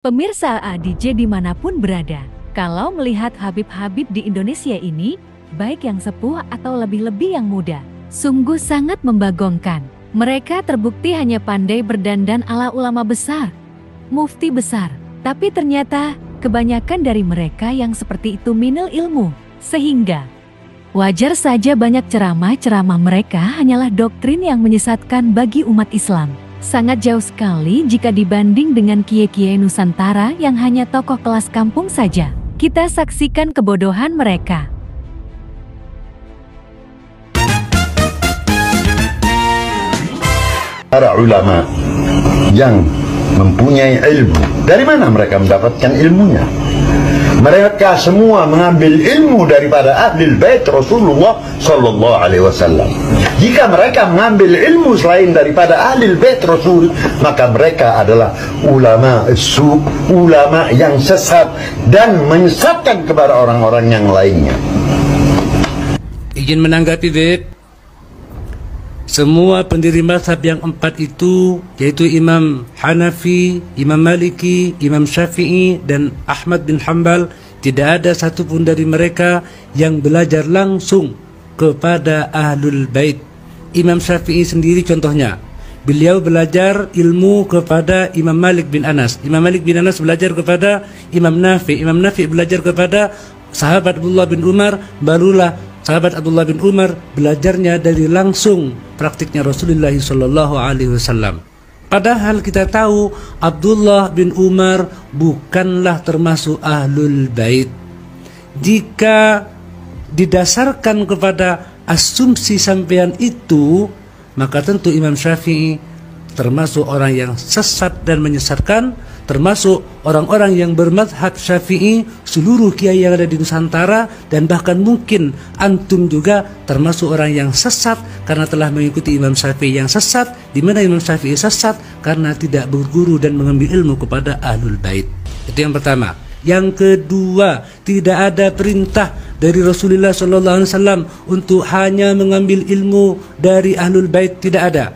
Pemirsa ADJ dimanapun berada, kalau melihat Habib-Habib di Indonesia ini, baik yang sepuh atau lebih-lebih yang muda, sungguh sangat membagongkan. Mereka terbukti hanya pandai berdandan ala ulama besar, mufti besar, tapi ternyata kebanyakan dari mereka yang seperti itu minul ilmu, sehingga wajar saja banyak ceramah-ceramah mereka hanyalah doktrin yang menyesatkan bagi umat Islam. Sangat jauh sekali jika dibanding dengan kiai-kiai Nusantara yang hanya tokoh kelas kampung saja. Kita saksikan kebodohan mereka. Para ulama yang mempunyai ilmu, dari mana mereka mendapatkan ilmunya? Mereka semua mengambil ilmu daripada ahli bait Rasulullah Sallallahu Alaihi Wasallam. Jika mereka mengambil ilmu selain daripada ahli bait Rasul, maka mereka adalah ulama su, ulama yang sesat dan menyesatkan kepada orang-orang yang lainnya. Izin menanggapi, Beb. Semua pendiri mazhab yang empat itu, yaitu Imam Hanafi, Imam Maliki, Imam Syafi'i, dan Ahmad bin Hanbal, tidak ada satupun dari mereka yang belajar langsung kepada Ahlul Bait. Imam Syafi'i sendiri contohnya, beliau belajar ilmu kepada Imam Malik bin Anas. Imam Malik bin Anas belajar kepada Imam Nafi. Imam Nafi belajar kepada sahabat Abdullah bin Umar, barulah sahabat Abdullah bin Umar belajarnya dari langsung praktiknya Rasulullah Sallallahu Alaihi Wasallam. Padahal kita tahu Abdullah bin Umar bukanlah termasuk Ahlul Bait. Jika didasarkan kepada asumsi sampean itu, maka tentu Imam Syafi'i termasuk orang yang sesat dan menyesatkan, termasuk orang-orang yang bermadhab Syafi'i, seluruh kiai yang ada di Nusantara, dan bahkan mungkin antum juga termasuk orang yang sesat karena telah mengikuti Imam Syafi'i yang sesat. Di mana Imam Syafi'i sesat? Karena tidak berguru dan mengambil ilmu kepada Ahlul Bait. Itu yang pertama. Yang kedua, tidak ada perintah dari Rasulullah SAW untuk hanya mengambil ilmu dari Ahlul Bait, tidak ada.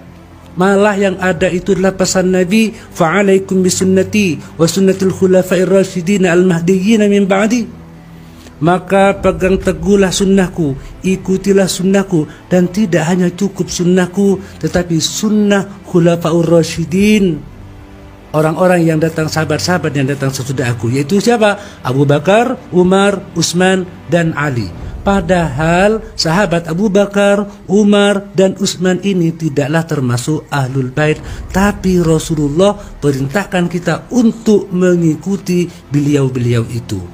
Malah yang ada itu adalah pesan Nabi, fa'alaikum bisunnati wa sunnatil khulafa'ir rasyidin al-mahdiyyin min ba'di. Maka pegang teguhlah sunnahku, ikutilah sunnahku, dan tidak hanya cukup sunnahku, tetapi sunnah khulafa'ur rasyidin, orang-orang yang datang, sahabat-sahabat yang datang sesudah aku, yaitu siapa? Abu Bakar, Umar, Utsman, dan Ali. Padahal sahabat Abu Bakar, Umar, dan Utsman ini tidaklah termasuk Ahlul Bait, tapi Rasulullah perintahkan kita untuk mengikuti beliau-beliau itu.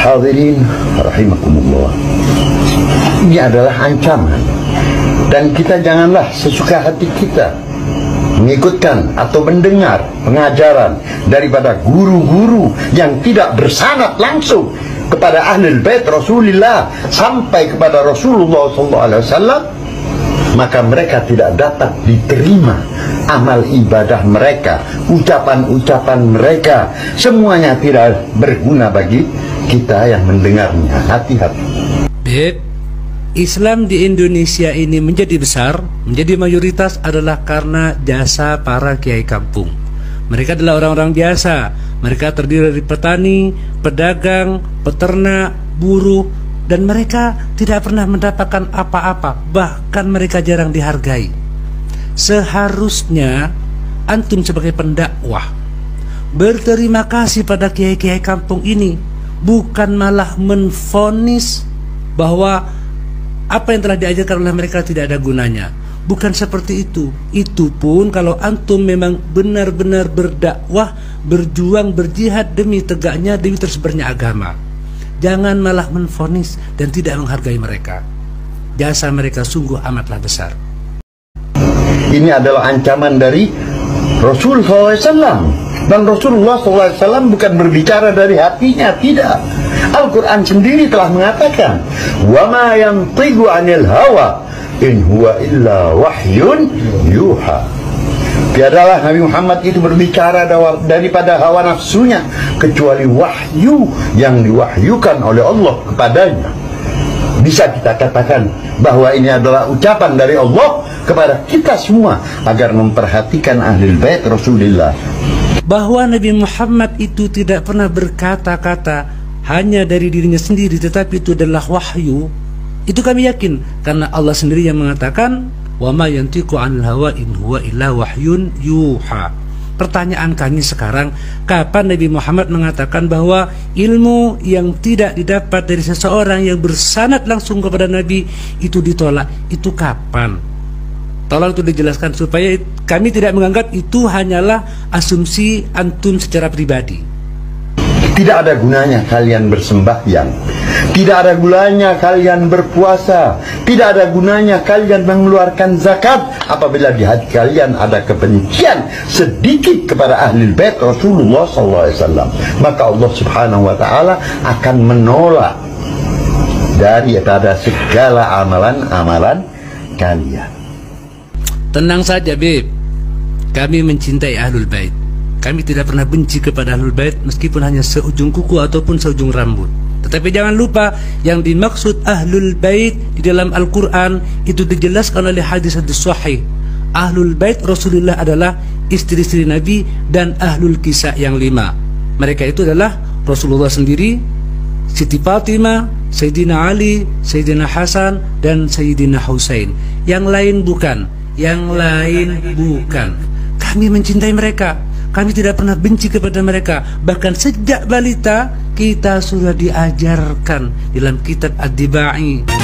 Hadirin rahimakumullah, ini adalah ancaman, dan kita janganlah sesuka hati kita mengikutkan atau mendengar pengajaran daripada guru-guru yang tidak bersanad langsung kepada Ahlul Bait Rasulullah sampai kepada Rasulullah SAW, maka mereka tidak dapat diterima amal ibadah mereka, ucapan-ucapan mereka, semuanya tidak berguna bagi kita yang mendengarnya. Hati-hati. Beb, Islam di Indonesia ini menjadi besar, menjadi mayoritas adalah karena jasa para kiai kampung. Mereka adalah orang-orang biasa. Mereka terdiri dari petani, pedagang, peternak, buruh, dan mereka tidak pernah mendapatkan apa-apa. Bahkan mereka jarang dihargai. Seharusnya antum sebagai pendakwah berterima kasih pada kiai-kiai kampung ini, bukan malah menvonis bahwa apa yang telah diajarkan oleh mereka tidak ada gunanya. Bukan seperti itu. Itu pun kalau antum memang benar-benar berdakwah, berjuang, berjihad demi tegaknya, demi tersebarnya agama. Jangan malah menvonis dan tidak menghargai mereka. Jasa mereka sungguh amatlah besar. Ini adalah ancaman dari Rasul SAW, dan Rasulullah SAW bukan berbicara dari hatinya, tidak. Al-Quran sendiri telah mengatakan, wa ma yantiqu 'anil hawa in huwa illa wahyun yuha. Tiadalah Nabi Muhammad itu berbicara daripada hawa nafsunya, kecuali wahyu yang diwahyukan oleh Allah kepadanya. Bisa kita katakan bahwa ini adalah ucapan dari Allah kepada kita semua agar memperhatikan Ahlul Bait Rasulullah. bahwa Nabi Muhammad itu tidak pernah berkata-kata hanya dari dirinya sendiri, tetapi itu adalah wahyu, itu kami yakin karena Allah sendiri yang mengatakan wa ma yantiqu 'anil hawa in huwa illa wahyun yuha. Pertanyaan kami sekarang, kapan Nabi Muhammad mengatakan bahwa ilmu yang tidak didapat dari seseorang yang bersanad langsung kepada Nabi itu ditolak? Itu kapan? Tolong itu dijelaskan supaya kami tidak menganggap itu hanyalah asumsi antum secara pribadi. Tidak ada gunanya kalian bersembahyang, tidak ada gunanya kalian berpuasa, tidak ada gunanya kalian mengeluarkan zakat apabila di hati kalian ada kebencian sedikit kepada ahli bait Rasulullah SAW. Maka Allah Subhanahu wa Ta'ala akan menolak daripada segala amalan-amalan kalian. Tenang saja, Beb. Kami mencintai ahlul bait. Kami tidak pernah benci kepada ahlul bait meskipun hanya seujung kuku ataupun seujung rambut. Tetapi jangan lupa yang dimaksud ahlul bait di dalam Al-Quran itu dijelaskan oleh hadis-hadis sahih. Ahlul bait Rasulullah adalah istri-istri Nabi dan ahlul kisah yang 5. Mereka itu adalah Rasulullah sendiri, Siti Fatimah, Sayyidina Ali, Sayyidina Hasan, dan Sayyidina Husain. Yang lain bukan. Kami mencintai mereka. Kami tidak pernah benci kepada mereka. Bahkan sejak balita kita sudah diajarkan dalam kitab Ad-Dibai